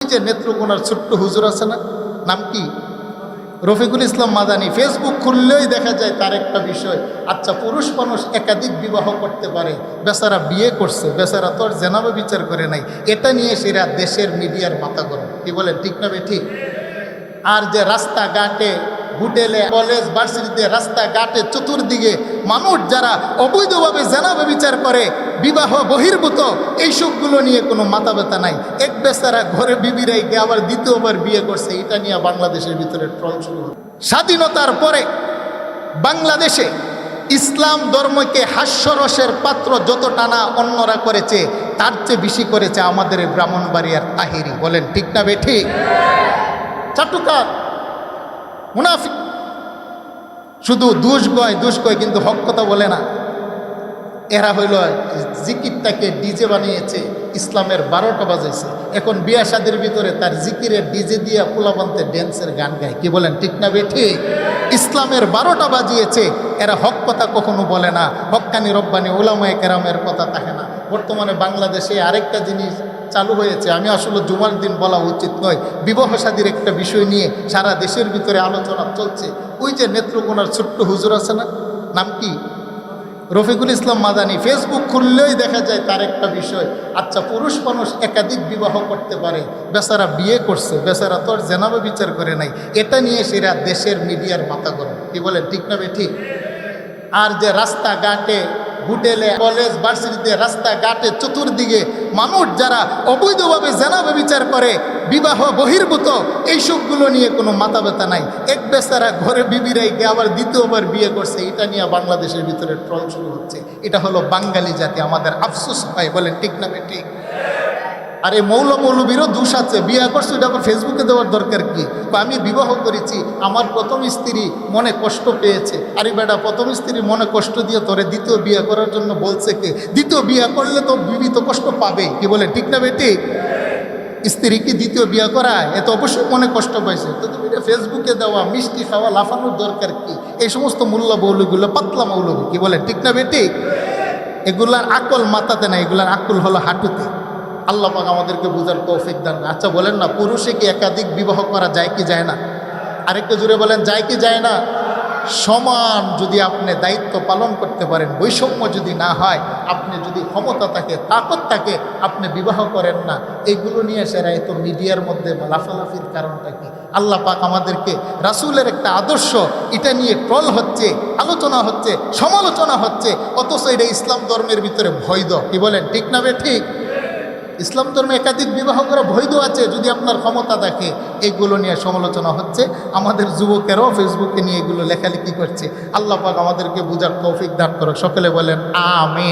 যে নেত্রকোনার ছোট্ট হুজুর আছে না, নাম কি? রফিকুল ইসলাম মাদানী। ফেসবুক খুললেই দেখা যায় তার একটা বিষয়। আচ্ছা, পুরুষ মানুষ একাধিক বিবাহ করতে পারে, বেচারা বিয়ে করছে, বেচারা তো আর জেনাবে বিচার করে নাই, এটা নিয়ে সেরা দেশের মিডিয়ার মাথা গরম। কি বলেন, ঠিক না বেঠিক? আর যে রাস্তাঘাটে, হোটেলে, কলেজ, ভার্সিটিতে, রাস্তাঘাটে, চতুর্দিকে মানুষ যারা অবৈধভাবে জেনাবে বিচার করে, বিবাহ বহির্ভূত, এইসবগুলো নিয়ে কোনো মাথা ব্যথা নাই। এক বেচারা ঘরে বিবি রেখে আবার দ্বিতীয়বার বিয়ে করছে, এটা নিয়ে বাংলাদেশের ভিতরে ট্রল শুরু হল। স্বাধীনতার পরে বাংলাদেশে ইসলাম ধর্মকে হাস্যরসের পাত্র যত টানা অন্যরা করেছে, তার চেয়ে বেশি করেছে আমাদের ব্রাহ্মণবাড়িয়ার তাহিরি। বলেন ঠিক না বেঠিক? চাটুকার, মুনাফিক, শুধু দোষ কয় কিন্তু হক কথা বলে না। এরা হইল জিকিরটাকে ডিজে বানিয়েছে, ইসলামের 12টা বাজাইছে। এখন বিয়া শাদির ভিতরে তার জিকিরের ডিজে দিয়া পোলাপান্তে ড্যান্সের গান গায়। কি বলেন ঠিক না বেঠিক? ইসলামের 12টা বাজিয়েছে। এরা হক কথা কখনো বলে না, হক্কানি রব্বানি ওলামায়ে কেরামের কথা থাকে না। বর্তমানে বাংলাদেশে আরেকটা জিনিস চালু হয়েছে, আমি আসলে জুমার দিন বলা উচিত নয়, বিবাহ শাদীর একটা বিষয় নিয়ে সারা দেশের ভিতরে আলোচনা চলছে। ওই যে নেত্রকোনার ছোট্ট হুজুর আছে না, নাম কি? রফিকুল ইসলাম মাদানী। ফেসবুক খুললেই দেখা যায় তার একটা বিষয়। আচ্ছা, পুরুষ মানুষ একাধিক বিবাহ করতে পারে, বেচারা বিয়ে করছে, বেচারা তো আর জেনাবে বিচার করে নাই, এটা নিয়ে সেরা দেশের মিডিয়ার মাথা গরম। কি বলেন, ঠিক না বেঠিক? আর যে রাস্তাঘাটে, হোটেলে, কলেজ, ভার্সিটিতে, রাস্তাঘাটে, চতুর্দিকে মানুষ যারা অবৈধভাবে জেনাবে বিচার করে, বিবাহ বহির্ভূত, এইসবগুলো নিয়ে কোনো মাথা ব্যথা নাই। এক বেচারা ঘরে বিবি রেখে আবার দ্বিতীয়বার বিয়ে করছে, এটা নিয়ে বাংলাদেশের ভিতরে ট্রল শুরু হচ্ছে। এটা হলো বাঙালি জাতি, আমাদের আফসোস হয়। বলেন ঠিক না বেঠিক? আর এই মৌলবীরও দোষ আছে, বিয়ে করছে এটা আবার ফেসবুকে দেওয়ার দরকার কি? আমি বিবাহ করেছি, আমার প্রথম স্ত্রী মনে কষ্ট পেয়েছে। আরে বেটা, প্রথম স্ত্রী মনে কষ্ট দিয়ে তোরে দ্বিতীয় বিয়ে করার জন্য বলছে কে? দ্বিতীয় বিয়ে করলে তো বিবি তো কষ্ট পাবে। কি বলে ঠিক না বেটি? স্ত্রী কি দ্বিতীয় বিয়ে করায়? এ তো অবশ্যই মনে কষ্ট পাইছে। তো তুমি এটা ফেসবুকে দেওয়া, মিষ্টি খাওয়া, লাফানোর দরকার কি? এই সমস্ত মূল্য বৌলগুলো পাতলা মৌলবী। কি বলে ঠিক না বেটি? এগুলার আকল মাথাতে না, এগুলার আকল হলো হাঁটুতে। আল্লাহ পাক আমাদেরকে বুঝার তৌফিক দান। আচ্ছা বলেন না, পুরুষে কি একাধিক বিবাহ করা যায় কি যায় না? আরেকটু জুড়ে বলেন, যায় কি যায় না? সমান যদি আপনি দায়িত্ব পালন করতে পারেন, বৈষম্য যদি না হয়, আপনি যদি ক্ষমতা থাকে, তাকত থাকে, আপনি বিবাহ করেন না, এগুলো নিয়ে সেরা এত মিডিয়ার মধ্যে লাফালাফির কারণটা কি? আল্লাহ পাক আমাদেরকে রাসূলের একটা আদর্শ, এটা নিয়ে ট্রল হচ্ছে, আলোচনা হচ্ছে, সমালোচনা হচ্ছে, অথচ এটা ইসলাম ধর্মের ভিতরে বৈধ। কি বলেন ঠিক না বেঠিক? ইসলাম ধর্মে একাধিক বিবাহ করা বৈধ আছে যদি আপনার ক্ষমতা থাকে। এগুলো নিয়ে সমালোচনা হচ্ছে, আমাদের যুবকেরাও ফেসবুকে নিয়ে এগুলো লেখালেখি করছে। আল্লাহ পাক আমাদেরকে বুঝার তৌফিক দান করুক। সকলে বলেন আমিন।